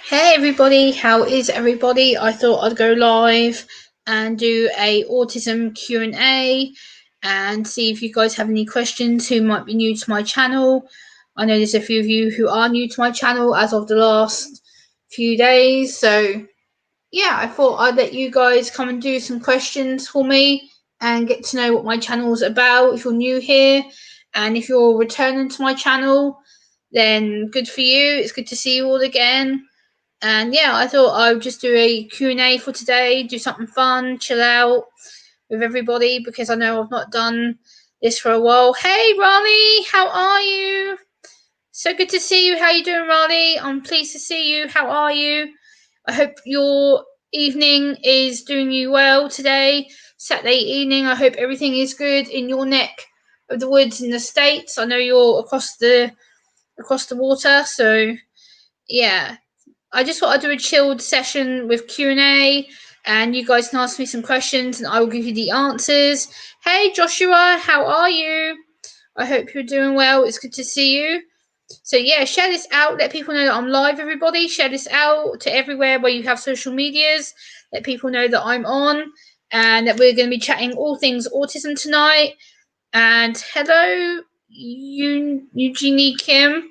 Hey everybody, how is everybody? I thought I'd go live and do a Autism Q and A and see if you guys have any questions who might be new to my channel. I know there's a few of you who are new to my channel as of the last few days, so yeah, I thought I'd let you guys come and do some questions for me and get to know what my channel's about if you're new here, and if you're returning to my channel, then good for you. It's good to see you all again. And yeah, I thought I would just do a Q&A for today, do something fun, chill out with everybody, because I know I've not done this for a while. Hey Raleigh, how are you? So good to see you. How you doing, Raleigh? I'm pleased to see you. How are you? I hope your evening is doing you well today. Saturday evening. I hope everything is good in your neck of the woods in the States. I know you're across the water, so yeah. I just thought I'd do a chilled session with Q&A, and you guys can ask me some questions and I will give you the answers. Hey Joshua, how are you? I hope you're doing well. It's good to see you. So yeah, share this out. Let people know that I'm live, everybody. Share this out to everywhere where you have social medias. Let people know that I'm on and that we're going to be chatting all things autism tonight. And hello, Eugenie Kim.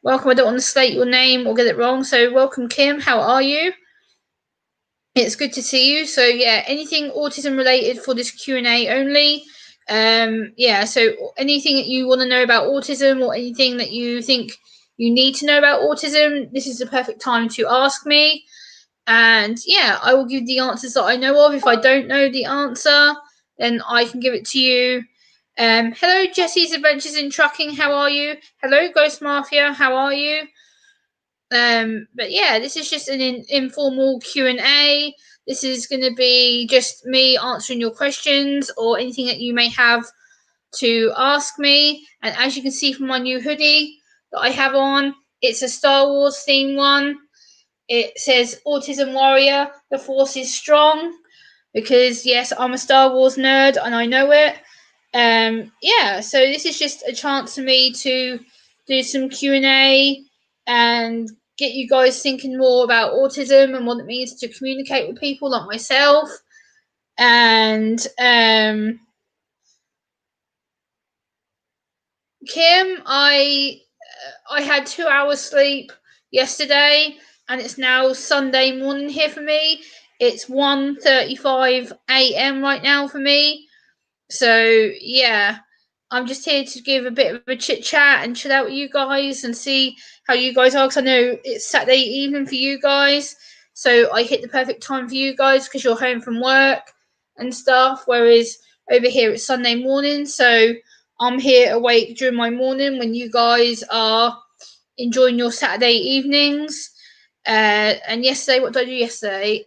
Welcome. I don't want to state your name or get it wrong. So welcome, Kim. How are you? It's good to see you. So yeah, anything autism related for this Q&A only. Yeah, so anything that you want to know about autism or anything that you think you need to know about autism, this is the perfect time to ask me. And yeah, I will give the answers that I know of. If I don't know the answer, then I can give it to you. Hello, Jesse's Adventures in Trucking. How are you? Hello, Ghost Mafia. How are you? But yeah, this is just an informal Q&A. This is going to be just me answering your questions or anything that you may have to ask me. And as you can see from my new hoodie that I have on, it's a Star Wars themed one. It says Autism Warrior, the Force is strong, because yes, I'm a Star Wars nerd and I know it. Yeah, so this is just a chance for me to do some Q&A and get you guys thinking more about autism and what it means to communicate with people like myself. And Kim, I had 2 hours sleep yesterday, and it's now Sunday morning here for me. It's 1:35 a.m. right now for me. So yeah, I'm just here to give a bit of a chit chat and chill out with you guys and see how you guys are. Because I know it's Saturday evening for you guys, so I hit the perfect time for you guys because you're home from work and stuff. Whereas over here it's Sunday morning, so I'm here awake during my morning when you guys are enjoying your Saturday evenings. And yesterday, what did I do yesterday?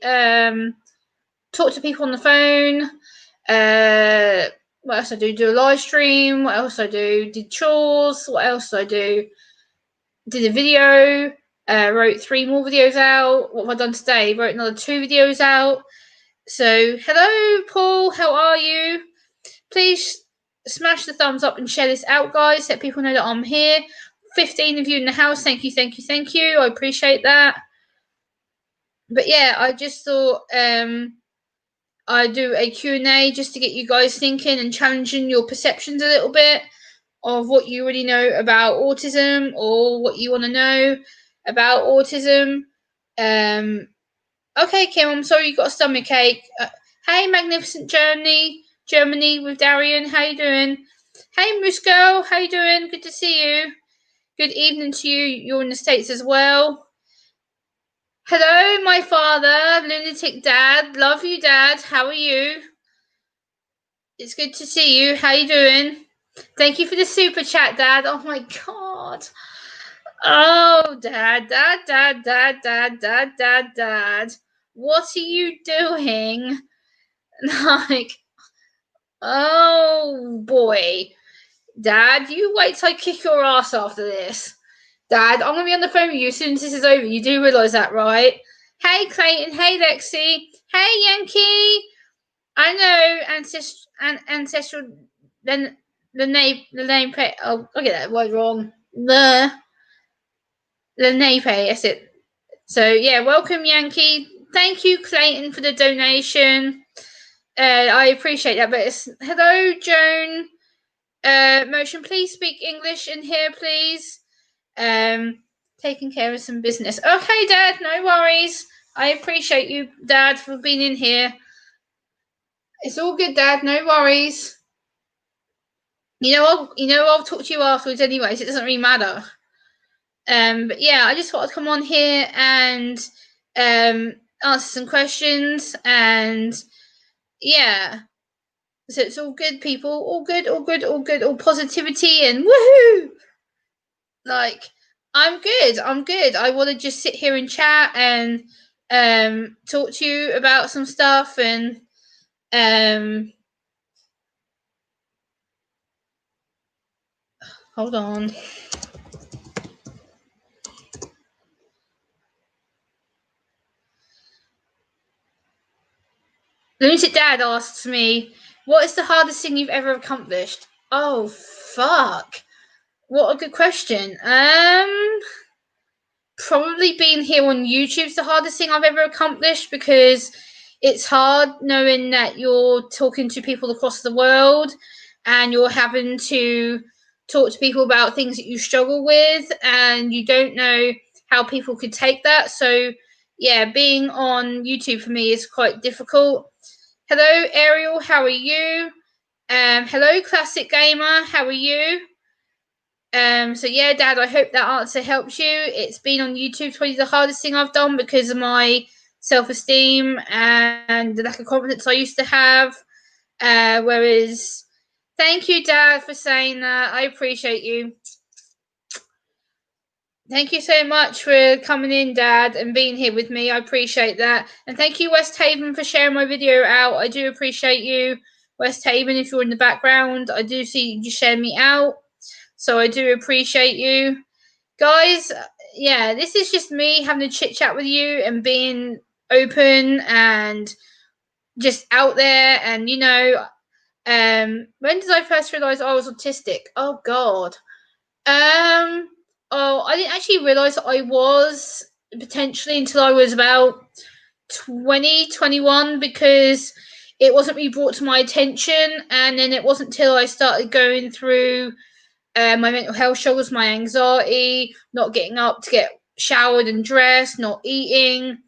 Talk to people on the phone. What else I do? Do a live stream. What else I do? Did chores. What else I do? Did a video. Wrote 3 more videos out. What have I done today? Wrote another 2 videos out. So hello, Paul. How are you? Please smash the thumbs up and share this out, guys. Let people know that I'm here. 15 of you in the house. Thank you, thank you, thank you. I appreciate that. But yeah, I just thought I do a Q&A just to get you guys thinking and challenging your perceptions a little bit of what you already know about autism or what you want to know about autism. Okay, Kim, I'm sorry you got a stomachache. Hey, Magnificent Germany with Darian, how you doing? Hey, Moose Girl, how you doing? Good to see you. Good evening to you. You're in the States as well. Hello, my father, lunatic dad. Love you, dad. How are you? It's good to see you. How you doing? Thank you for the super chat, Dad. Oh my god. Oh, Dad. What are you doing? Like, oh boy. Dad, you wait till I kick your ass after this. Dad, I'm gonna be on the phone with you as soon as this is over. You do realise that, right? Hey, Clayton. Hey, Lexi. Hey, Yankee. I know ancestral. Then the name. Oh, I get that word wrong. The Lenape. That's it. So yeah, welcome Yankee. Thank you Clayton for the donation. I appreciate that. But it's, hello Joan. Motion, please speak English in here, please. Taking care of some business. Okay, Dad, no worries. I appreciate you, Dad, for being in here. It's all good, Dad. No worries. I'll talk to you afterwards, anyways. It doesn't really matter. But yeah, I just thought I'd come on here and answer some questions, and yeah, so it's all good, people. All good, all good, all good, all positivity and woohoo! Like, I'm good. I'm good. I want to just sit here and chat and talk to you about some stuff and hold on. Lunatic Dad asks me, "What is the hardest thing you've ever accomplished?" Oh fuck! What a good question. Probably being here on YouTube's the hardest thing I've ever accomplished, because it's hard knowing that you're talking to people across the world and you're having to talk to people about things that you struggle with, and you don't know how people could take that. So yeah, being on YouTube for me is quite difficult. Hello Ariel, how are you? Hello Classic Gamer, how are you? So yeah, Dad, I hope that answer helps you. It's been on YouTube probably the hardest thing I've done because of my self-esteem and the lack of confidence I used to have. Whereas, thank you, Dad, for saying that. I appreciate you. Thank you so much for coming in, Dad, and being here with me. I appreciate that. And thank you, West Haven, for sharing my video out. I do appreciate you, West Haven, if you're in the background. I do see you share me out. So I do appreciate you. Guys, yeah, this is just me having a chit chat with you and being open and just out there. And when did I first realize I was autistic? Oh God. I didn't actually realize I was potentially until I was about 2021, because it wasn't really brought to my attention, and then it wasn't till I started going through my mental health struggles, my anxiety, not getting up to get showered and dressed, not eating,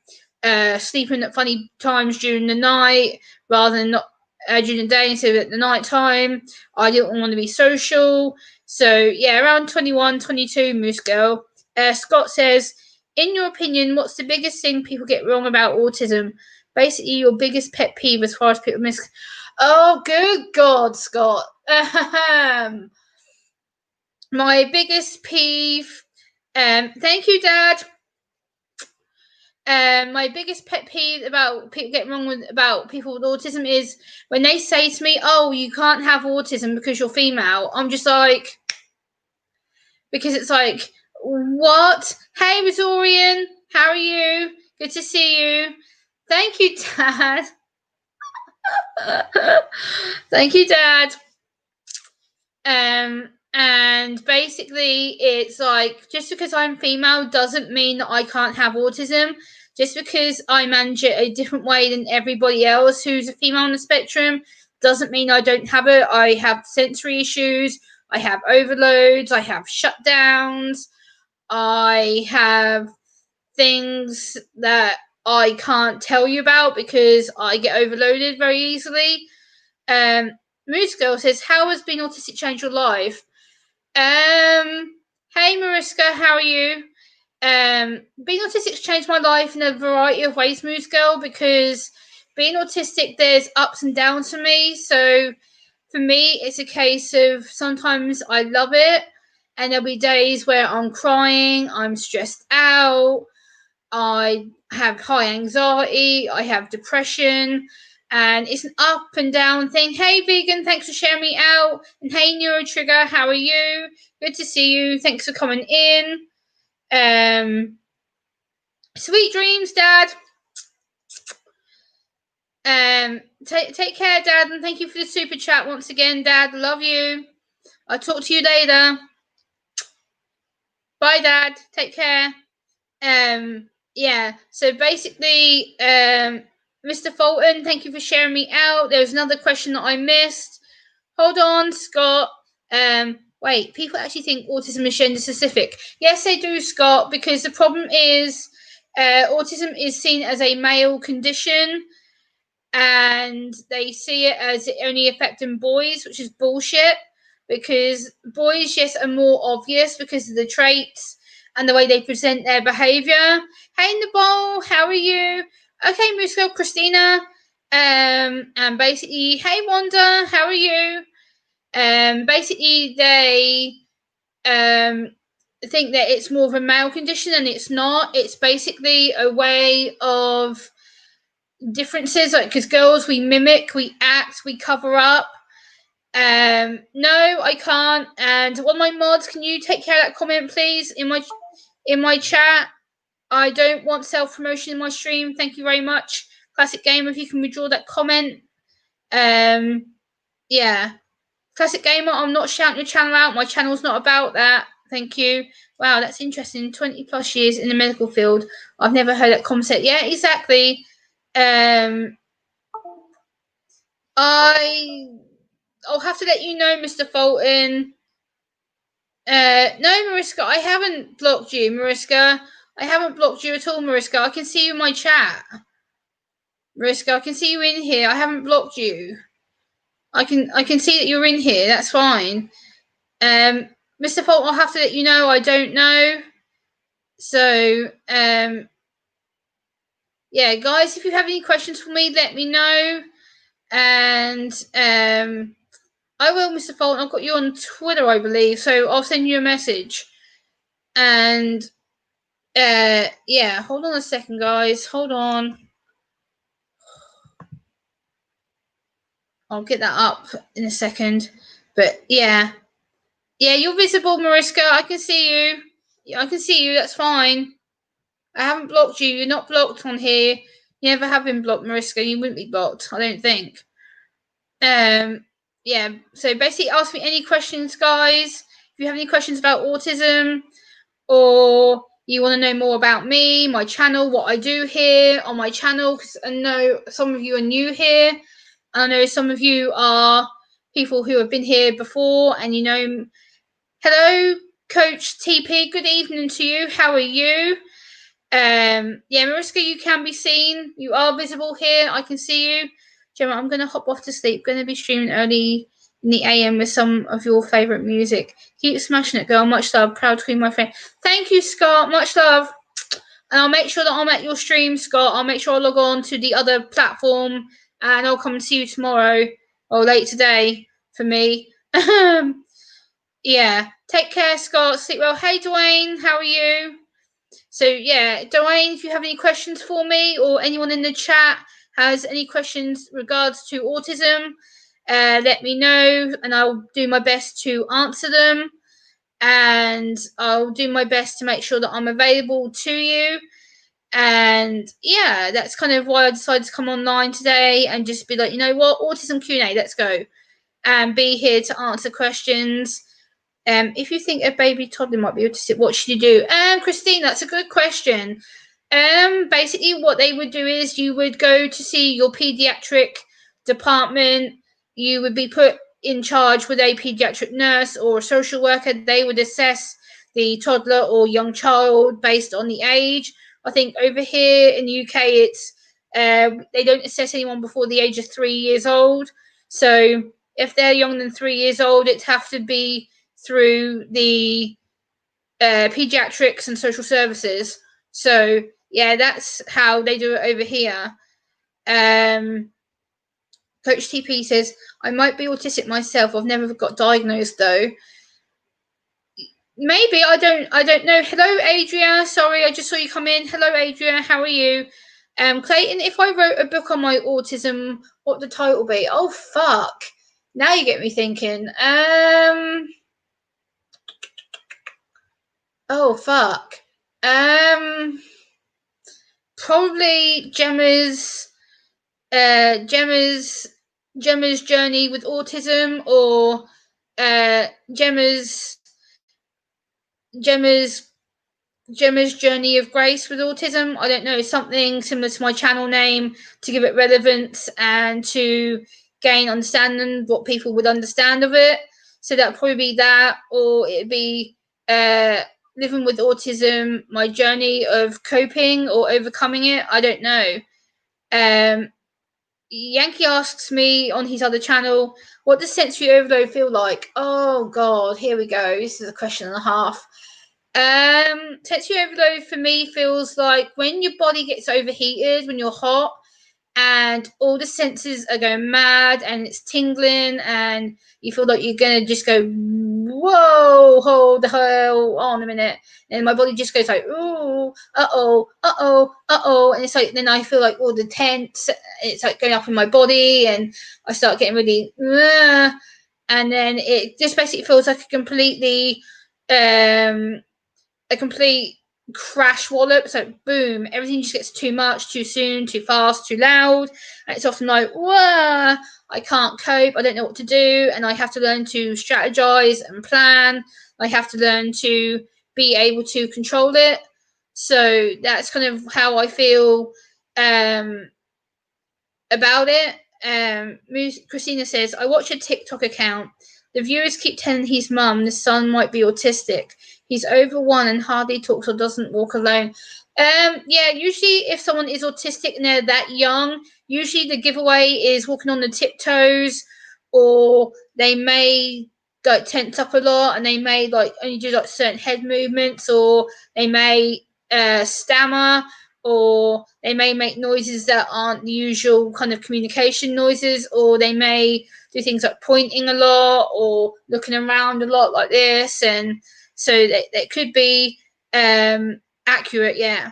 sleeping at funny times during the night rather than not during the day instead of at the night time. I didn't want to be social. So yeah, around 21, 22, Moose Girl. Scott says, in your opinion, what's the biggest thing people get wrong about autism? Basically, your biggest pet peeve as far as people miss. Oh, good God, Scott. My biggest peeve. Thank you, Dad. My biggest pet peeve about people getting wrong with about people with autism is when they say to me, "Oh, you can't have autism because you're female." I'm just like, because it's like, what? Hey, Missourian, how are you? Good to see you. Thank you, Dad. Thank you, Dad. And basically, it's like, just because I'm female doesn't mean that I can't have autism. Just because I manage it a different way than everybody else who's a female on the spectrum doesn't mean I don't have it. I have sensory issues, I have overloads, I have shutdowns, I have things that I can't tell you about because I get overloaded very easily. Moose Girl says, "How has being autistic changed your life?" Hey Mariska, how are you? Being autistic changed my life in a variety of ways, Moose Girl, because being autistic, there's ups and downs for me. So for me, it's a case of sometimes I love it, and there'll be days where I'm crying, I'm stressed out, I have high anxiety, I have depression, and it's an up and down thing. Hey, vegan, thanks for sharing me out. And hey, Neurotrigger, how are you? Good to see you. Thanks for coming in. Sweet dreams, Dad. Take care, Dad, and thank you for the super chat once again, Dad. Love you. I'll talk to you later. Bye, Dad. Take care. yeah. So basically, Mr. Fulton, thank you for sharing me out. There was another question that I missed. Hold on, Scott. Wait, people actually think autism is gender specific. Yes, they do, Scott, because the problem is autism is seen as a male condition and they see it as it only affecting boys, which is bullshit because boys, yes, are more obvious because of the traits and the way they present their behavior. Hey, Nabal, how are you? Okay, Musco, Christina. And basically, hey, Wanda, how are you? Basically, they think that it's more of a male condition and it's not. It's basically a way of differences, like because girls we mimic, we act, we cover up. No, I can't. And one of my mods, can you take care of that comment, please, in my chat? I don't want self promotion in my stream. Thank you very much, Classic Gamer. If you can withdraw that comment. Yeah, Classic Gamer. I'm not shouting your channel out. My channel's not about that. Thank you. Wow, that's interesting. 20 plus years in the medical field. I've never heard that concept. Yeah, exactly. I'll have to let you know, Mr. Fulton. No, Mariska, I haven't blocked you, Mariska. I haven't blocked you at all, Mariska. I can see you in my chat. Mariska, I can see you in here. I haven't blocked you. I can see that you're in here. That's fine. Mr. Fulton, I'll have to let you know. I don't know. So, yeah, guys, if you have any questions for me, let me know. And I will, Mr. Fulton. I've got you on Twitter, I believe, so I'll send you a message. And yeah, hold on a second, guys. Hold on. I'll get that up in a second. But yeah. Yeah, you're visible, Mariska. I can see you. Yeah, I can see you. That's fine. I haven't blocked you. You're not blocked on here. You never have been blocked, Mariska. You wouldn't be blocked, I don't think. Yeah, so basically ask me any questions, guys. If you have any questions about autism or you want to know more about me, my channel, what I do here on my channel, because I know some of you are new here. I know some of you are people who have been here before and you know. Hello, Coach TP. Good evening to you. How are you? Yeah, Mariska, you can be seen. You are visible here. I can see you. Gemma, I'm going to hop off to sleep. Going to be streaming early in the AM with some of your favourite music. Keep smashing it, girl. Much love. Proud to be my friend. Thank you, Scott. Much love. And I'll make sure that I'm at your stream, Scott. I'll make sure I log on to the other platform and I'll come and see you tomorrow or late today for me. Yeah. Take care, Scott. Sleep well. Hey, Dwayne. How are you? So yeah, Dwayne, if you have any questions for me or anyone in the chat has any questions regards to autism, let me know and I'll do my best to answer them. And I'll do my best to make sure that I'm available to you. And yeah, that's kind of why I decided to come online today and just be like, you know what, Autism Q And A, let's go. And be here to answer questions. If you think a baby toddler might be autistic, what should you do? Christine, that's a good question. Basically, what they would do is you would go to see your pediatric department. You would be put in charge with a pediatric nurse or a social worker. They would assess the toddler or young child based on the age. I think over here in the UK, it's they don't assess anyone before the age of 3 years old. So if they're younger than 3 years old, it'd have to be through the pediatrics and social services. So yeah, that's how they do it over here. Coach TP says, I might be autistic myself. I've never got diagnosed though. Maybe I don't know. Hello, Adria. Sorry, I just saw you come in. Hello, Adria. How are you? Clayton, if I wrote a book on my autism, what would the title be? Oh fuck. Now you get me thinking. Oh fuck. Probably Gemma's journey with autism, or Gemma's Gemma's Journey of Grace with Autism. I don't know, something similar to my channel name to give it relevance and to gain understanding what people would understand of it. So that'd probably be that, or it'd be living with autism, my journey of coping or overcoming it. I don't know. Yankee asks me on his other channel, what does sensory overload feel like? Oh God, here we go. This is a question and a half. Sensory overload for me feels like when your body gets overheated, when you're hot, and all the senses are going mad, and it's tingling, and you feel like you're gonna just go, whoa, hold the hell on a minute, and my body just goes like, ooh, and it's like then I feel like all the tense, it's like going up in my body, and I start getting really, and then it just basically feels like a complete crash wallop. So boom, everything just gets too much, too soon, too fast, too loud. And it's often like, whoa, I can't cope. I don't know what to do. And I have to learn to strategize and plan. I have to learn to be able to control it. So that's kind of how I feel about it. Christina says, I watch a TikTok account. The viewers keep telling his mum the son might be autistic. He's over 1 and hardly talks or doesn't walk alone. Yeah, usually if someone is autistic and they're that young, usually the giveaway is walking on the tiptoes, or they may like tense up a lot, and they may like only do like certain head movements, or they may stammer, or they may make noises that aren't the usual kind of communication noises, or they may do things like pointing a lot or looking around a lot like this, and so that could be accurate. Yeah.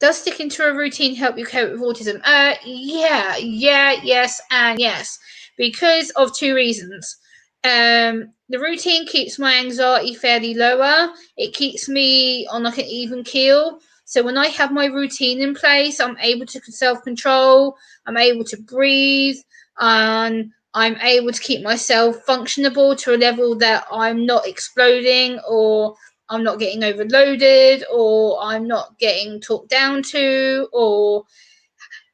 Does sticking to a routine help you cope with autism? Yes, and yes, because of 2 reasons. The routine keeps my anxiety fairly lower. It keeps me on like an even keel. So when I have my routine in place, I'm able to self-control. I'm able to breathe, and I'm able to keep myself functionable to a level that I'm not exploding, or I'm not getting overloaded, or I'm not getting talked down to, or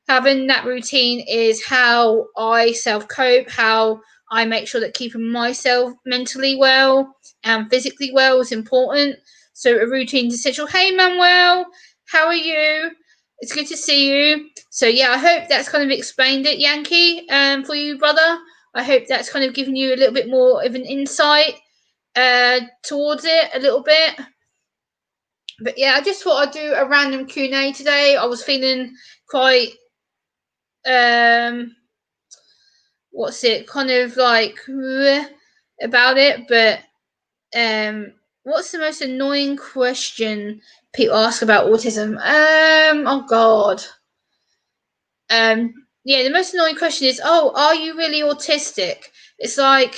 having that routine is how I self cope, how I make sure that keeping myself mentally well and physically well is important. So a routine is essential. Hey Manuel, how are you? It's good to see you. So yeah, I hope that's kind of explained it, Yankee, for you, brother. I hope that's kind of given you a little bit more of an insight towards it a little bit. But yeah, I just thought I'd do a random Q&A today. I was feeling quite what's it, kind of like about it, but what's the most annoying question people ask about autism? Oh God. Yeah, the most annoying question is, oh, are you really autistic? It's like,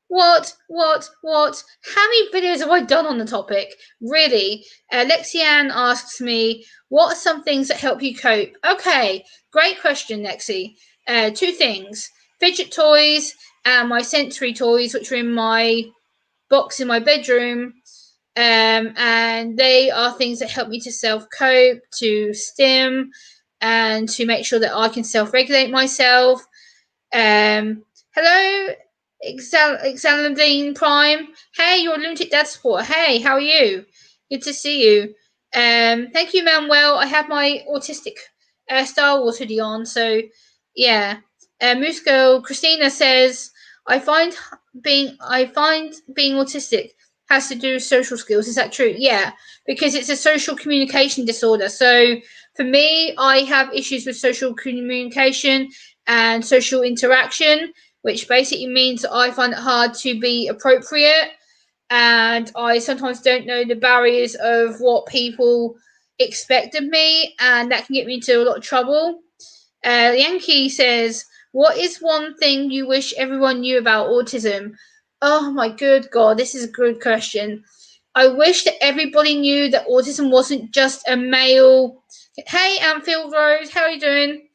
what? How many videos have I done on the topic? Really? Lexianne asks me, what are some things that help you cope? Okay, great question, Lexi. 2 things. Fidget toys and my sensory toys, which are in my box in my bedroom. And they are things that help me to self-cope, to stim, and to make sure that I can self-regulate myself. Hello, Exaladine Prime. Hey, you're a lunatic dad supporter. Hey, how are you? Good to see you. Thank you, Manuel. I have my autistic Star Wars hoodie on, so yeah. Moose Girl Christina says, I find being autistic has to do with social skills. Is that true? Yeah, because it's a social communication disorder. So for me, I have issues with social communication and social interaction, which basically means that I find it hard to be appropriate, and I sometimes don't know the barriers of what people expect of me, and that can get me into a lot of trouble. Yankee says, what is one thing you wish everyone knew about autism? Oh my good God, this is a good question. I wish that everybody knew that autism wasn't just a male. Hey, Anfield Rose, how are you doing?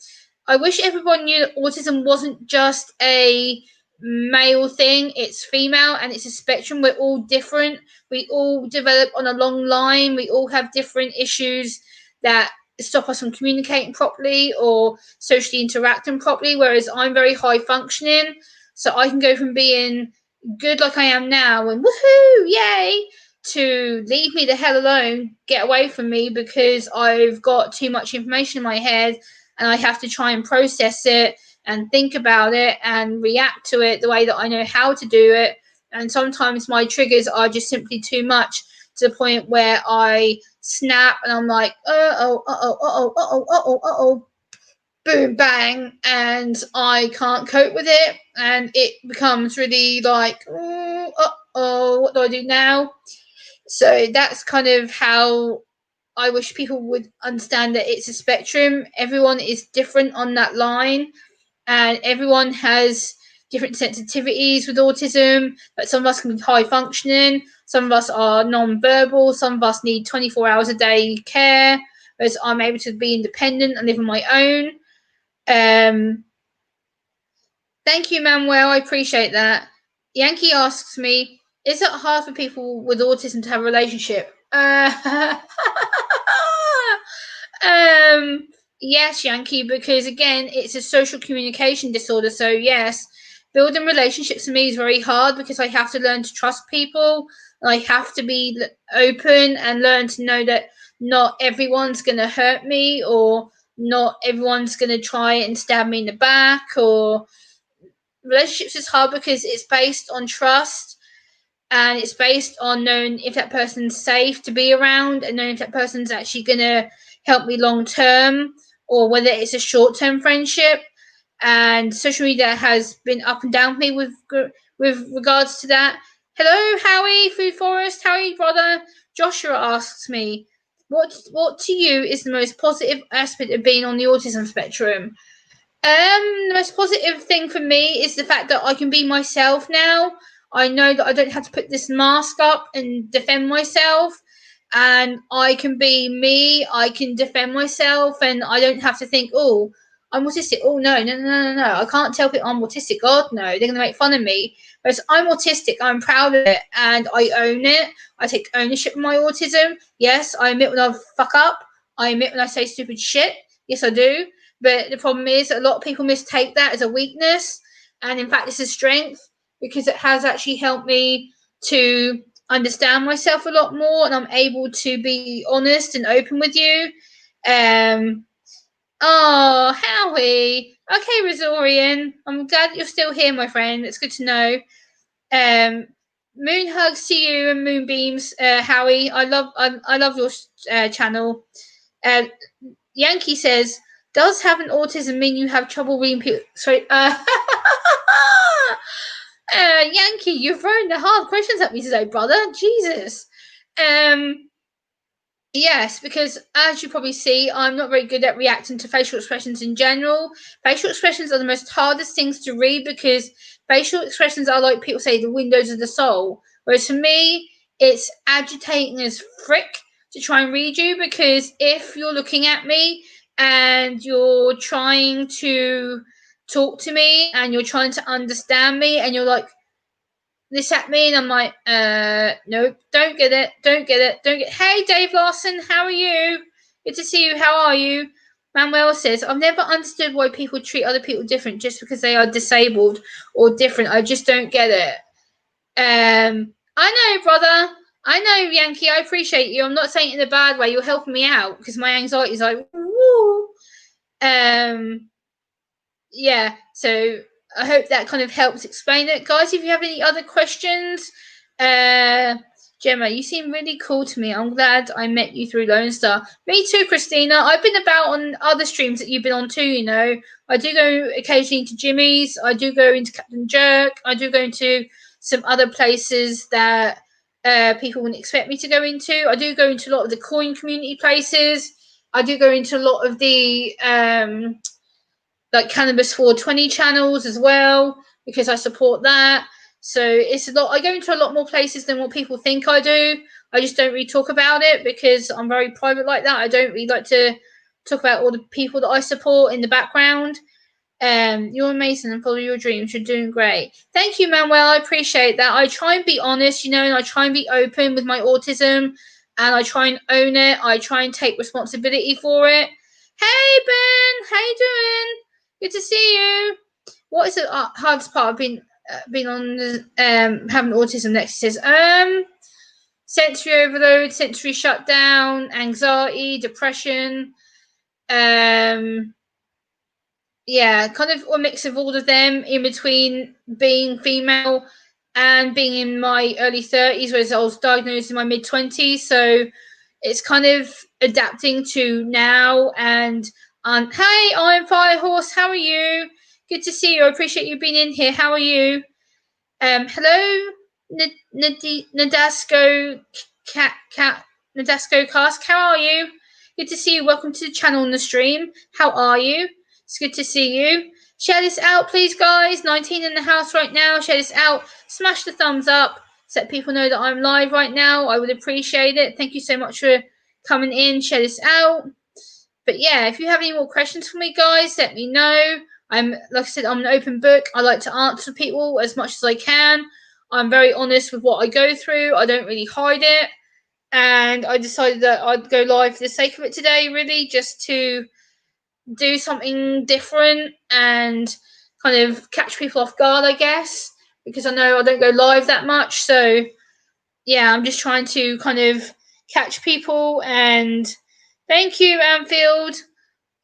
I wish everyone knew that autism wasn't just a male thing, it's female, and it's a spectrum. We're all different. We all develop on a long line. We all have different issues that stop us from communicating properly or socially interacting properly, whereas I'm very high functioning. So I can go from being good like I am now and woohoo, yay, to leave me the hell alone, get away from me, because I've got too much information in my head and I have to try and process it and think about it and react to it the way that I know how to do it. And sometimes my triggers are just simply too much, to the point where I snap and I'm like, boom, bang, and I can't cope with it. And it becomes really like, what do I do now? So that's kind of how I wish people would understand that it's a spectrum. Everyone is different on that line, and everyone has different sensitivities with autism. But some of us can be high functioning, some of us are non-verbal, some of us need 24 hours a day care, whereas I'm able to be independent and live on my own. Thank you, Manuel. I appreciate that. Yankee asks me, is it hard for people with autism to have a relationship? Yes, Yankee, because again, it's a social communication disorder. So yes, building relationships for me is very hard because I have to learn to trust people. I have to be open and learn to know that not everyone's going to hurt me, or not everyone's going to try and stab me in the back. Or relationships is hard because it's based on trust, and it's based on knowing if that person's safe to be around and knowing if that person's actually going to help me long term, or whether it's a short term friendship. And social media has been up and down for me with regards to that. Hello, Howie, Food Forest. How are you, brother? Joshua asks me, what to you is the most positive aspect of being on the autism spectrum? The most positive thing for me is the fact that I can be myself now. I know that I don't have to put this mask up and defend myself, and I can be me. I can defend myself, and I don't have to think, oh, I'm autistic. Oh, no. I can't tell people I'm autistic. God, no. They're going to make fun of me. Whereas I'm autistic, I'm proud of it, and I own it. I take ownership of my autism. Yes, I admit when I fuck up. I admit when I say stupid shit. Yes, I do. But the problem is a lot of people mistake that as a weakness, and in fact, it's a strength, because it has actually helped me to understand myself a lot more, and I'm able to be honest and open with you. Oh, Howie. Okay, Razorian. I'm glad that you're still here, my friend. It's good to know. Moon hugs to you and moonbeams, Howie. I love your channel. Yankee says, does having autism mean you have trouble reading people? Sorry, Yankee, you're throwing the hard questions at me today, brother. Jesus. Yes, because as you probably see, I'm not very good at reacting to facial expressions in general. Facial expressions are the most hardest things to read, because facial expressions are, like people say, the windows of the soul. Whereas for me, it's agitating as frick to try and read you, because if you're looking at me and you're trying to talk to me and you're trying to understand me and you're like this at me, and I'm like, nope, don't get it. Hey, Dave Larson, how are you? Good to see you. How are you? Manuel says, I've never understood why people treat other people different just because they are disabled or different. I just don't get it. I know, brother. I know, Yankee. I appreciate you. I'm not saying it in a bad way. You're helping me out because my anxiety is like, woo. Yeah, so I hope that kind of helps explain it. Guys, if you have any other questions, Gemma, you seem really cool to me. I'm glad I met you through Lone Star. Me too, Christina. I've been about on other streams that you've been on too, you know. I do go occasionally into Jimmy's. I do go into Captain Jerk. I do go into some other places that people wouldn't expect me to go into. I do go into a lot of the coin community places. I do go into a lot of the like Cannabis 420 channels as well, because I support that. So it's a lot. I go into a lot more places than what people think I do. I just don't really talk about it because I'm very private like that. I don't really like to talk about all the people that I support in the background. You're amazing and follow your dreams. You're doing great. Thank you, Manuel. I appreciate that. I try and be honest, and I try and be open with my autism, and I try and own it. I try and take responsibility for it. Hey, Ben, how you doing? Good to see you. What is the hardest part of being on having autism? Next says sensory overload, sensory shutdown, anxiety, depression. Yeah, kind of a mix of all of them in between being female and being in my early 30s, whereas I was diagnosed in my mid 20s. So it's kind of adapting to now. And hey, I'm Firehorse. How are you? Good to see you. I appreciate you being in here. How are you? Hello, Nadasco Cat Nadasco Cast. How are you? Good to see you. Welcome to the channel and the stream. How are you? It's good to see you. Share this out, please, guys. 19 in the house right now. Share this out. Smash the thumbs up. So that people know that I'm live right now. I would appreciate it. Thank you so much for coming in. Share this out. But yeah, if you have any more questions for me, guys, let me know. Like I said, I'm an open book. I like to answer people as much as I can. I'm very honest with what I go through. I don't really hide it. And I decided that I'd go live for the sake of it today, really, just to do something different and kind of catch people off guard, I guess, because I know I don't go live that much. So yeah, I'm just trying to kind of catch people. And thank you, Anfield.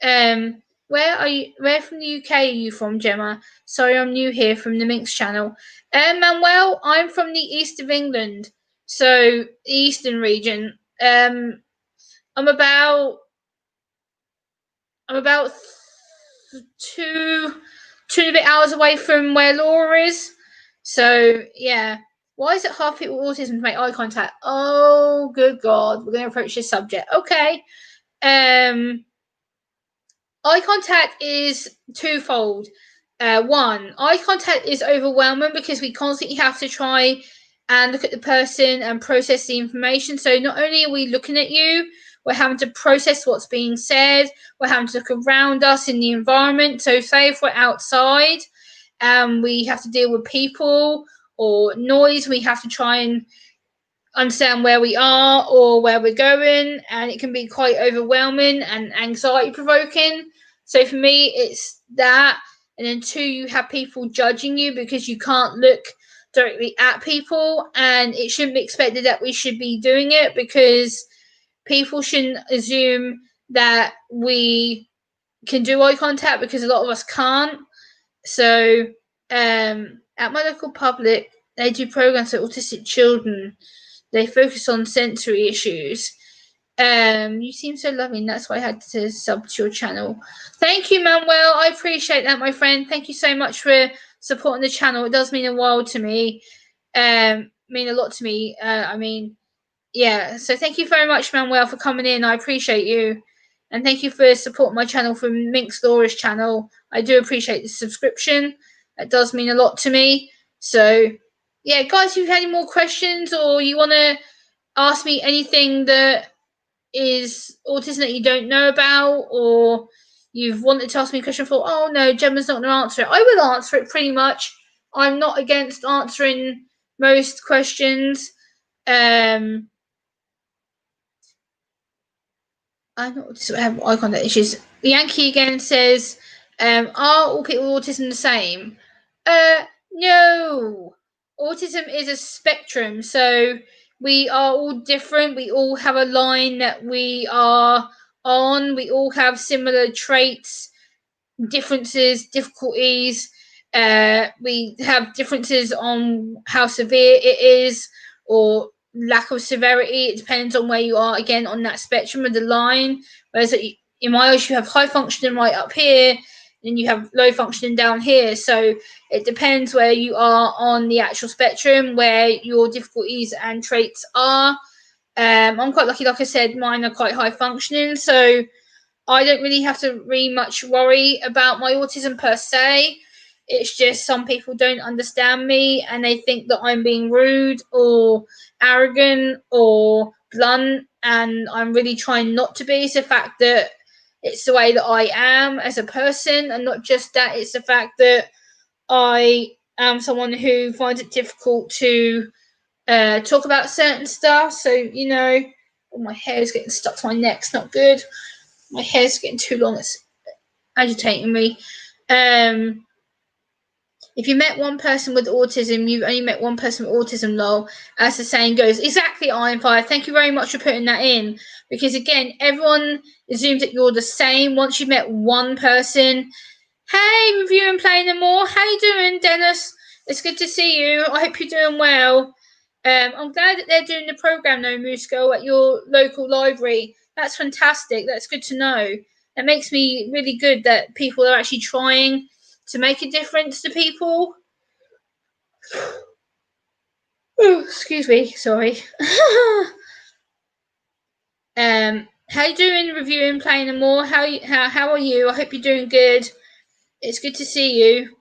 Where are you? Where from the UK are you from, Gemma? Sorry, I'm new here from the Minx channel. Manuel, I'm from the east of England, so the eastern region. I'm about two and a bit hours away from where Laura is. So yeah. Why is it hard for people with autism to make eye contact? Oh, good God. We're going to approach this subject. Okay. Eye contact is twofold. One, eye contact is overwhelming because we constantly have to try and look at the person and process the information. So not only are we looking at you, we're having to process what's being said. We're having to look around us in the environment. So say if we're outside and we have to deal with people or noise, we have to try and understand where we are or where we're going, and it can be quite overwhelming and anxiety provoking. So for me, it's that. And then two, you have people judging you because you can't look directly at people, and it shouldn't be expected that we should be doing it because people shouldn't assume that we can do eye contact because a lot of us can't. So at my local public, they do programs for autistic children. They focus on sensory issues. You seem so loving. That's why I had to sub to your channel. Thank you, Manuel. I appreciate that, my friend. Thank you so much for supporting the channel. It does mean a world to me. Mean a lot to me. Yeah. So thank you very much, Manuel, for coming in. I appreciate you. And thank you for supporting my channel from Minx Laura's channel. I do appreciate the subscription. It does mean a lot to me. So yeah, guys, if you have any more questions or you want to ask me anything that is autism that you don't know about, or you've wanted to ask me a question for, oh no, Gemma's not going to answer it, I will answer it pretty much. I'm not against answering most questions. I don't have eye contact issues. Yankee again says, are all people with autism the same? No. Autism is a spectrum, so we are all different. We all have a line that we are on. We all have similar traits, differences, difficulties. We have differences on how severe it is or lack of severity. It depends on where you are, again, on that spectrum of the line. Whereas in my eyes, you have high functioning right up here, and you have low functioning down here. So it depends where you are on the actual spectrum, where your difficulties and traits are. I'm quite lucky, like I said, mine are quite high functioning, so I don't really have to really much worry about my autism per se. It's just some people don't understand me and they think that I'm being rude or arrogant or blunt, and I'm really trying not to be. It's the fact that It's the way that I am as a person, and not just that. It's the fact that I am someone who finds it difficult to talk about certain stuff. So, oh, my hair is getting stuck to my neck. It's not good. My hair's getting too long. It's agitating me. If you met one person with autism, you've only met one person with autism, lol, as the saying goes. Exactly, Iron Fire. Thank you very much for putting that in. Because again, everyone assumes that you're the same once you've met one person. Hey, reviewing Playing No More. How you doing, Dennis? It's good to see you. I hope you're doing well. I'm glad that they're doing the program, though, Moose Girl, at your local library. That's fantastic. That's good to know. It makes me really good that people are actually trying to make a difference to people. Oh, excuse me. Sorry. How you doing, reviewing Playing No More? How are you? I hope you're doing good. It's good to see you.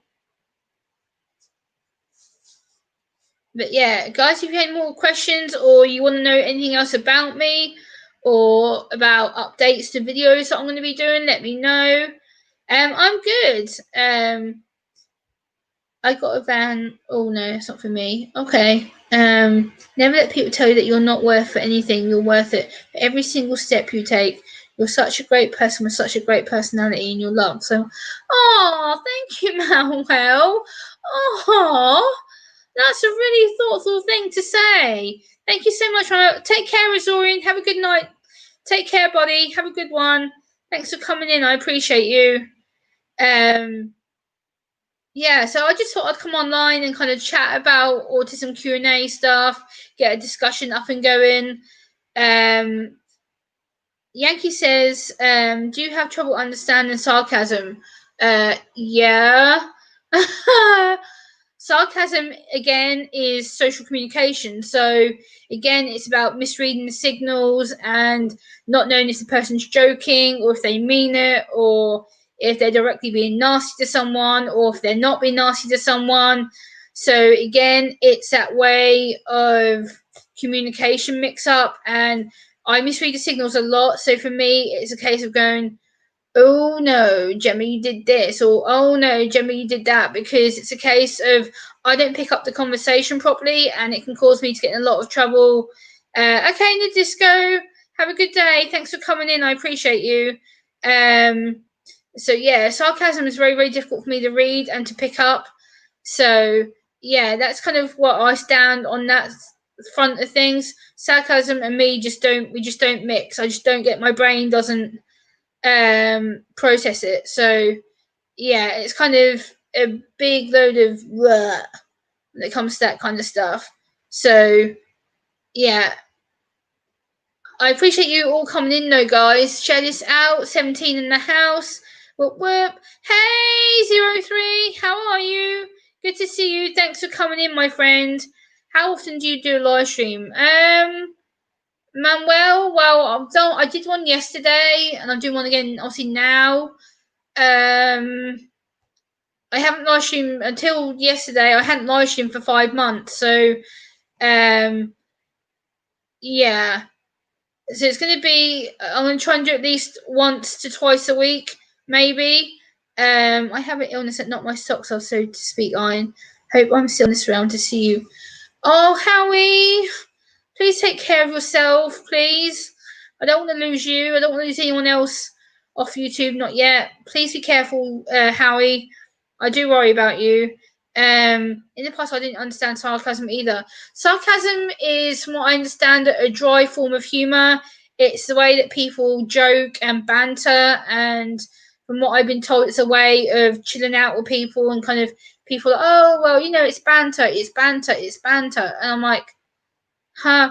But yeah, guys, if you have more questions or you want to know anything else about me or about updates to videos that I'm going to be doing, let me know. I'm good. I got a van. Oh no, it's not for me. Okay. Never let people tell you that you're not worth anything. You're worth it. For every single step you take, you're such a great person with such a great personality and you're loved. So, oh, thank you, Manuel. Oh, that's a really thoughtful thing to say. Thank you so much, Manuel. Take care, Azorian. Have a good night. Take care, buddy. Have a good one. Thanks for coming in. I appreciate you. Yeah, so I just thought I'd come online and kind of chat about Autism Q and A stuff, get a discussion up and going. Um, Yankee says, "Do you have trouble understanding sarcasm?" Yeah. Sarcasm again is social communication. So again, it's about misreading the signals and not knowing if the person's joking or if they mean it, or if they're directly being nasty to someone or if they're not being nasty to someone. So again, it's that way of communication mix up, and I misread the signals a lot. So for me, it's a case of going, oh no, Gemma, you did this, or oh no, Gemma, you did that, because it's a case of I don't pick up the conversation properly and it can cause me to get in a lot of trouble. Okay, Nadisco, have a good day. Thanks for coming in. I appreciate you. So yeah, sarcasm is very, very difficult for me to read and to pick up. So yeah, that's kind of what I stand on that front of things. Sarcasm and me just don't mix. I just don't get, my brain doesn't process it. So yeah, it's kind of a big load of when it comes to that kind of stuff. So yeah, I appreciate you all coming in though, guys. Share this out. 17 in the house. Whoop whoop. Hey, 03, how are you? Good to see you. Thanks for coming in, my friend. How often do you do a live stream? Manuel, well, I did one yesterday and I'm doing one again obviously now. I haven't live streamed until yesterday. I hadn't live streamed for 5 months, so yeah. So it's going to be. I'm going to try and do at least once to twice a week, maybe. I have an illness that knocked my socks off, so to speak. Iron. Hope I'm still in this round to see you. Oh, Howie, please take care of yourself, please. I don't want to lose you. I don't want to lose anyone else off YouTube. Not yet. Please be careful, Howie. I do worry about you. In the past, I didn't understand sarcasm either. Sarcasm is, from what I understand, a dry form of humour. It's the way that people joke and banter, and from what I've been told, it's a way of chilling out with people and kind of people. Oh well, it's banter, it's banter, it's banter, and I'm like, huh,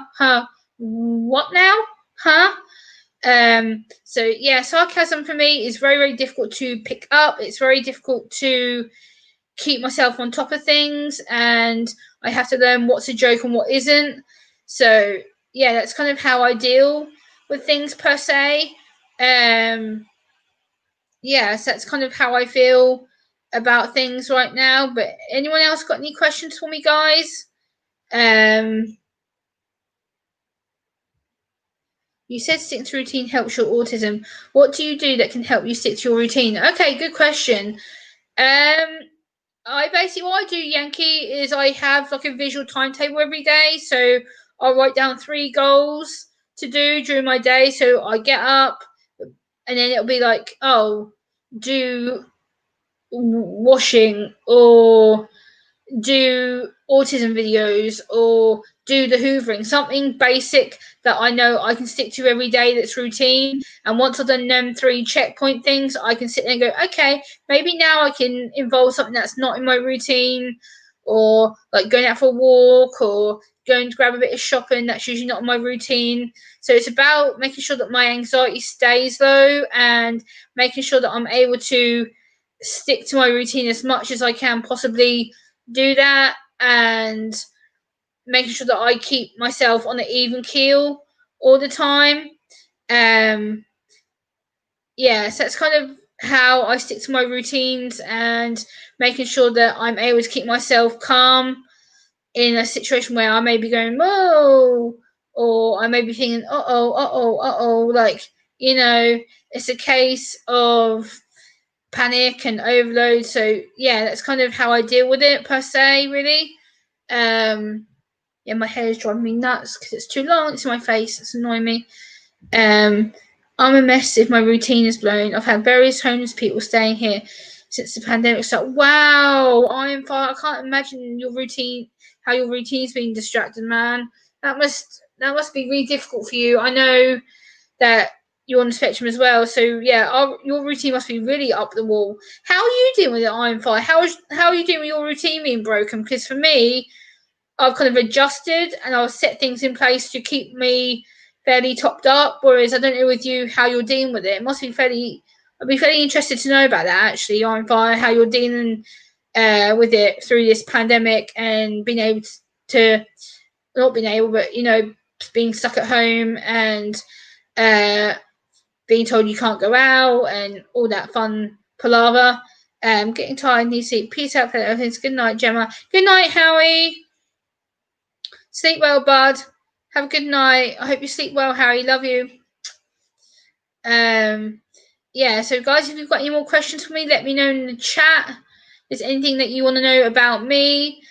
what now, huh? So yeah, sarcasm for me is very, very difficult to pick up. It's very difficult to keep myself on top of things, and I have to learn what's a joke and what isn't. So yeah, that's kind of how I deal with things per se. Yeah, so that's kind of how I feel about things right now. But anyone else got any questions for me, guys? You said sticking to routine helps your autism. What do you do that can help you stick to your routine? Okay, good question. I basically what I do, Yankee, is I have like a visual timetable every day. So I write down 3 goals to do during my day. So I get up, and then it'll be like, oh, do washing, or do autism videos, or do the hoovering, something basic that I know I can stick to every day that's routine. And once I've done them 3 checkpoint things, I can sit there and go, okay, maybe now I can involve something that's not in my routine, or like going out for a walk, or going to grab a bit of shopping that's usually not in my routine. So it's about making sure that my anxiety stays low, and making sure that I'm able to stick to my routine as much as I can possibly do that, and making sure that I keep myself on an even keel all the time. Yeah, so that's kind of how I stick to my routines, and making sure that I'm able to keep myself calm in a situation where I may be going, whoa, or I may be thinking, like, it's a case of panic and overload. So yeah, that's kind of how I deal with it per se, really. Yeah, my hair is driving me nuts because it's too long. It's in my face. It's annoying me. I'm a mess if my routine is blown. I've had various homeless people staying here since the pandemic started. Wow, I can't imagine your routine, how your routine's being distracted, man. That must be really difficult for you. I know that you're on the spectrum as well. So yeah, your routine must be really up the wall. How are you dealing with it, I'm fine. How are you dealing with your routine being broken? Because for me, I've kind of adjusted and I've set things in place to keep me fairly topped up. Whereas I don't know with you how you're dealing with it. It must be fairly. I'd be fairly interested to know about that actually, I'm fine. How you're dealing with it through this pandemic, and being able to not being able, but being stuck at home, and uh, being told you can't go out, and all that fun palaver. Getting tired, need sleep. Peace out, everything. Good night, Gemma. Good night, Howie. Sleep well, bud. Have a good night. I hope you sleep well, Harry. Love you. Yeah, so guys, if you've got any more questions for me, let me know in the chat. If there's anything that you want to know about me,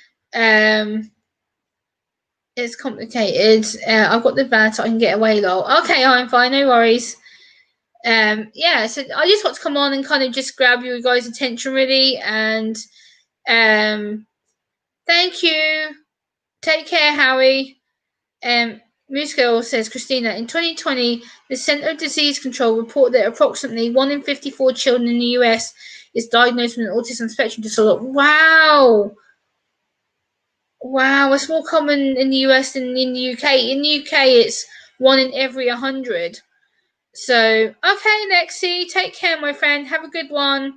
it's complicated. I've got the van so I can get away, lol. Okay, I'm fine, no worries. Yeah, so I just want to come on and kind of just grab you guys' attention, really, and thank you. Take care, Howie. Moose Girl says, Christina, in 2020, the Center of Disease Control reported that approximately 1 in 54 children in the US is diagnosed with an autism spectrum disorder. Wow! Wow, it's more common in the US than in the UK. In the UK, it's 1 in every 100. So, okay, Lexi, take care, my friend. Have a good one.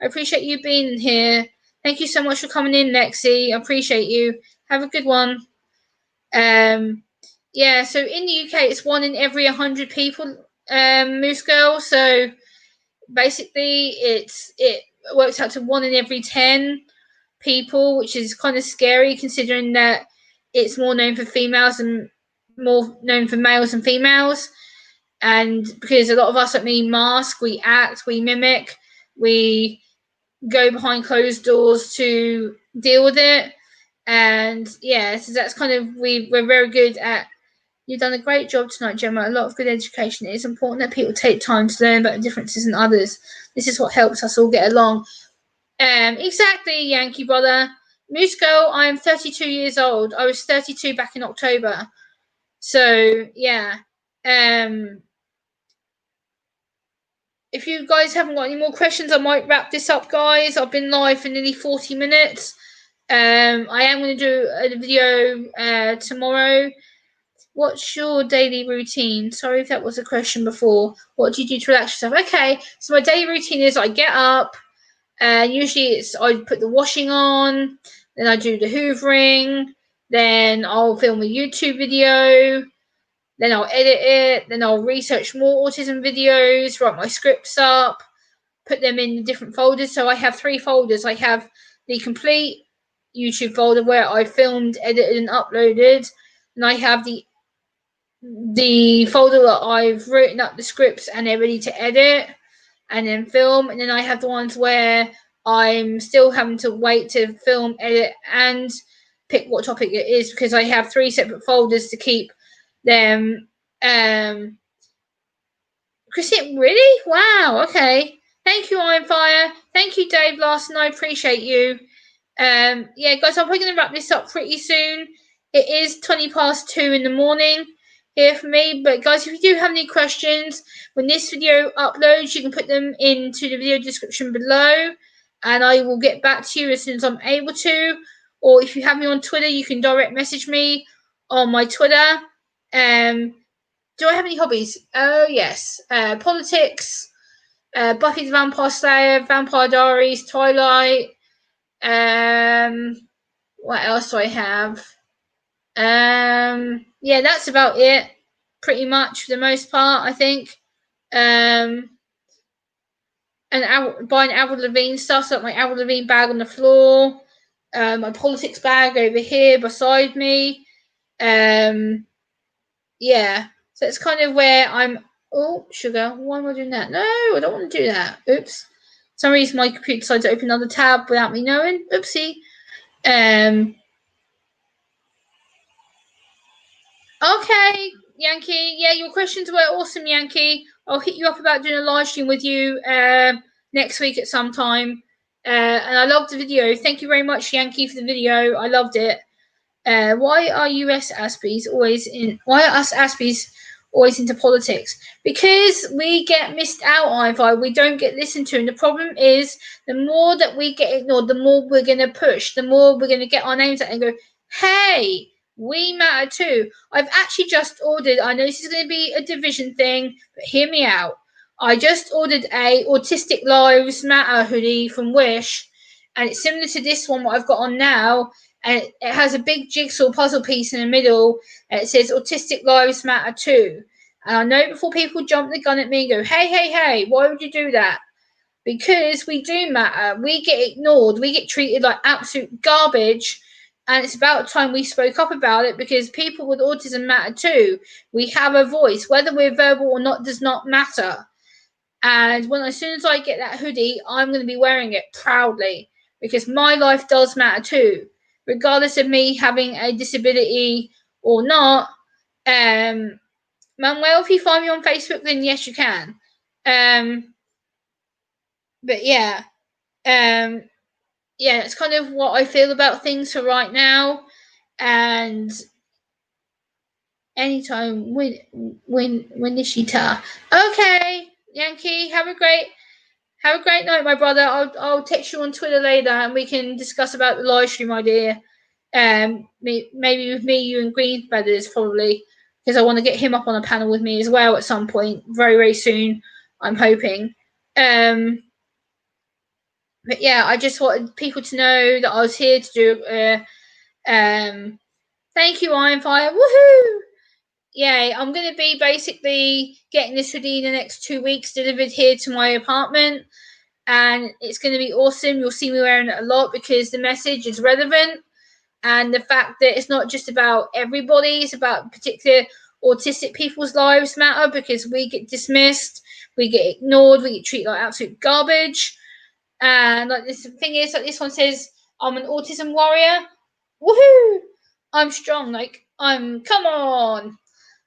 I appreciate you being here. Thank you so much for coming in, Lexi. I appreciate you. Have a good one. Yeah, so in the UK, it's 1 in every 100 people, Moose Girl. So basically, it works out to 1 in every 10 people, which is kind of scary considering that it's more known for females and more known for males and females. And because a lot of us, like me, mask, we act, we mimic, we go behind closed doors to deal with it. And yeah, so that's kind of, we're very good at. You've done a great job tonight, Gemma. A lot of good education. It is important that people take time to learn about the differences in others. This is what helps us all get along. Exactly, Yankee brother. Moose Girl, I am 32 years old. I was 32 back in October. So, yeah. If you guys haven't got any more questions, I might wrap this up, guys. I've been live for nearly 40 minutes. I am going to do a video tomorrow. What's your daily routine? Sorry if that was a question before. What do you do to relax yourself? Okay, so my daily routine is I get up, and usually I put the washing on, then I do the hoovering, then I'll film a YouTube video, then I'll edit it, then I'll research more autism videos, write my scripts up, put them in different folders. So I have 3 folders. I have the complete YouTube folder where I filmed, edited, and uploaded, and I have the the folder that I've written up the scripts and they're ready to edit and then film, and then I have the ones where I'm still having to wait to film, edit, and pick what topic it is, because I have 3 separate folders to keep them. Christine, really? Wow, okay. Thank you, Ironfire. Thank you, Dave Larson. I appreciate you. Yeah, guys, I'm probably going to wrap this up pretty soon. It is 20 past 2 in the morning here for me. But, guys, if you do have any questions, when this video uploads, you can put them into the video description below. And I will get back to you as soon as I'm able to. Or if you have me on Twitter, you can direct message me on my Twitter. Do I have any hobbies? Oh, yes. Politics, Buffy the Vampire Slayer, Vampire Diaries, Twilight. What else do I have? Yeah, that's about it. Pretty much for the most part, I think. And buying Avril Lavigne stuff, so like my Avril Lavigne bag on the floor, my politics bag over here beside me. Yeah, so it's kind of where I'm. Oh, sugar, why am I doing that? No, I don't want to do that. Oops. For some reason my computer decided to open another tab without me knowing. Oopsie. Okay, Yankee. Yeah, your questions were awesome, Yankee. I'll hit you up about doing a live stream with you next week at some time. And I loved the video. Thank you very much, Yankee, for the video. I loved it. Why are US Aspies always in? Why are us Aspies always into politics? Because we get missed out on. If we don't get listened to, and the problem is, the more that we get ignored, the more we're gonna push. The more we're gonna get our names out and go, "Hey, we matter too." I've actually just ordered. I know this is going to be a division thing, but hear me out. I just ordered a Autistic Lives Matter hoodie from Wish, and it's similar to this one what I've got on now, and it has a big jigsaw puzzle piece in the middle, and it says Autistic Lives Matter too. And I know before people jump the gun at me and go, hey, hey, hey, why would you do that? Because we do matter. We get ignored. We get treated like absolute garbage. And it's about time we spoke up about it, because people with autism matter too. We have a voice. Whether we're verbal or not does not matter. And as soon as I get that hoodie, I'm going to be wearing it proudly, because my life does matter too, regardless of me having a disability or not. Manuel, if you find me on Facebook, then yes, you can. But yeah, yeah, it's kind of what I feel about things for right now. And anytime when Nishita. Okay, Yankee, have a great night, my brother. I'll text you on Twitter later, and we can discuss about the live stream idea. Maybe with me, you, and Green Feathers, probably, because I want to get him up on a panel with me as well at some point, very, very soon. I'm hoping. But yeah, I just wanted people to know that I was here to do. Thank you, Ironfire. Woohoo! Yeah, I'm going to be basically getting this hoodie in the next 2 weeks delivered here to my apartment. And it's going to be awesome. You'll see me wearing it a lot, because the message is relevant, and the fact that it's not just about everybody, it's about particular autistic people's lives matter, because we get dismissed, we get ignored, we get treated like absolute garbage. And like this thing is, like this one says, I'm an autism warrior. Woohoo! I'm strong. Come on.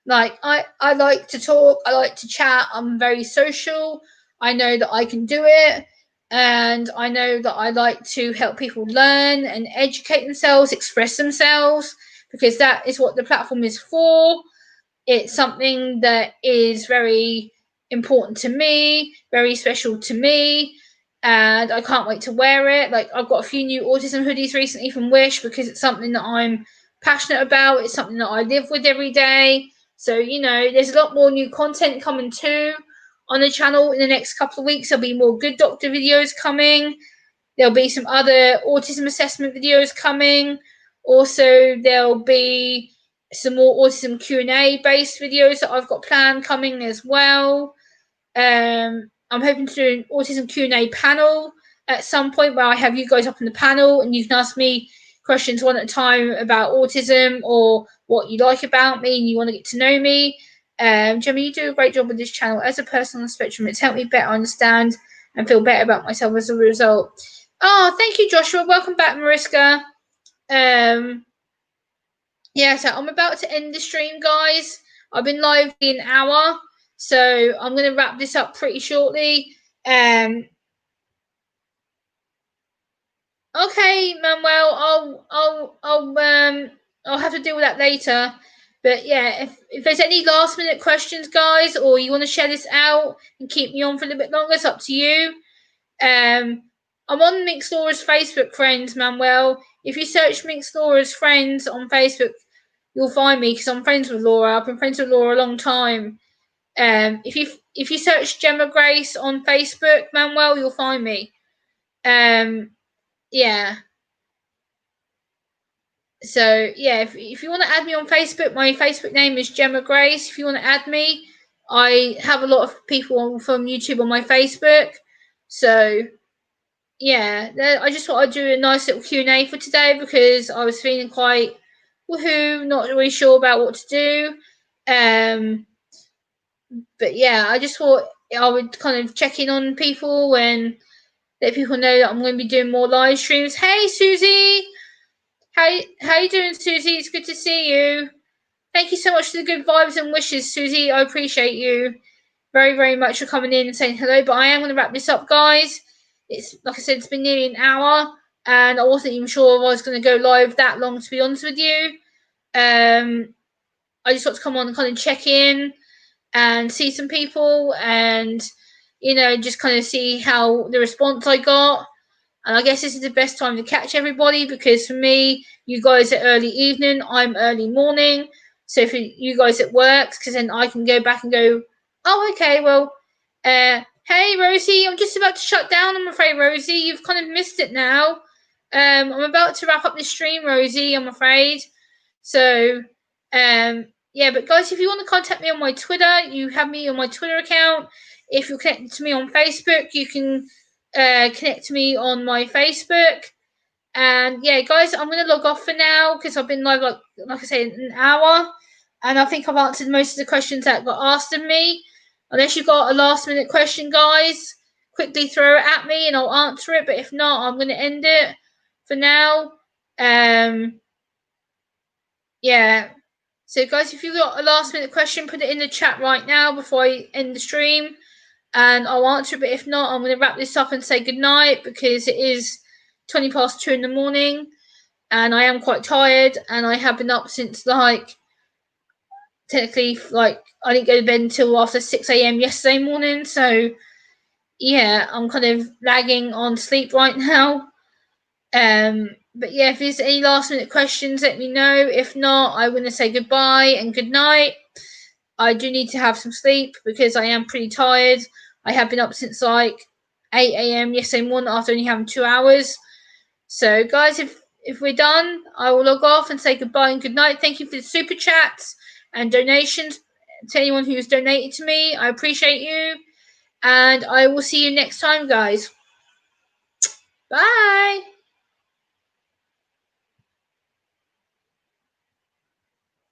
I like to talk, I like to chat, I'm very social. I know that I can do it, and I know that I like to help people learn and educate themselves, express themselves, because that is what the platform is for. It's something that is very important to me, very special to me, and I can't wait to wear it. Like, I've got a few new autism hoodies recently from Wish, because it's something that I'm passionate about. It's something that I live with every day. So, there's a lot more new content coming too on the channel in the next couple of weeks. There'll be more Good Doctor videos coming. There'll be some other autism assessment videos coming. Also, there'll be some more Autism Q And A based videos that I've got planned coming as well. I'm hoping to do an Autism Q And A panel at some point, where I have you guys up on the panel and you can ask me questions one at a time about autism or what you like about me and you want to get to know me. Gemma, you do a great job with this channel. As a person on the spectrum, it's helped me better understand and feel better about myself as a result. Oh, thank you, Joshua. Welcome back, Mariska. Yeah, so I'm about to end the stream, guys. I've been live for an hour, so I'm going to wrap this up pretty shortly. Okay, Manuel, I'll have to deal with that later. But yeah, if there's any last minute questions, guys, or you want to share this out and keep me on for a little bit longer, it's up to you. I'm on Mixed Laura's Facebook friends, Manuel. If you search Mixed Laura's friends on Facebook, you'll find me because I'm friends with Laura. I've been friends with Laura a long time. If you search Gemma Grace on Facebook, Manuel, you'll find me. Yeah. So yeah, if you want to add me on Facebook, my Facebook name is Gemma Grace. If you want to add me, I have a lot of people from YouTube on my Facebook. So yeah, I just thought I'd do a nice little Q&A for today because I was feeling quite woohoo, not really sure about what to do. But yeah, I just thought I would kind of check in on people and let people know that I'm going to be doing more live streams. Hey, Susie! How you doing, Susie? It's good to see you. Thank you so much for the good vibes and wishes, Susie. I appreciate you very, very much for coming in and saying hello. But I am going to wrap this up, guys. It's like I said, it's been nearly an hour, and I wasn't even sure if I was going to go live that long. To be honest with you, I just got to come on and kind of check in and see some people, and just kind of see how the response I got. And I guess this is the best time to catch everybody because for me, you guys are early evening, I'm early morning. So for you guys it works because then I can go back and go, oh, okay, well, hey, Rosie, I'm just about to shut down, I'm afraid, Rosie. You've kind of missed it now. I'm about to wrap up this stream, Rosie, I'm afraid. So, yeah, but guys, if you want to contact me on my Twitter, you have me on my Twitter account. If you're connected to me on Facebook, you can connect to me on my Facebook. And yeah, guys, I'm gonna log off for now because I've been live like I say an hour, and I think I've answered most of the questions that got asked of me. Unless you've got a last minute question, guys, quickly throw it at me and I'll answer it. But if not, I'm gonna end it for now. Yeah. So guys, if you've got a last minute question, put it in the chat right now before I end the stream and I'll answer it. But if not, I'm going to wrap this up and say goodnight because it is 20 past 2 in the morning and I am quite tired and I have been up since technically I didn't go to bed until after 6 a.m. yesterday morning. So yeah, I'm kind of lagging on sleep right now. But yeah, if there's any last minute questions, let me know. If not, I'm going to say goodbye and good night. I do need to have some sleep because I am pretty tired. I have been up since 8 a.m. yesterday morning after only having 2 hours. So guys, if we're done, I will log off and say goodbye and good night. Thank you for the super chats and donations to anyone who's donated to me. I appreciate you. And I will see you next time, guys. Bye.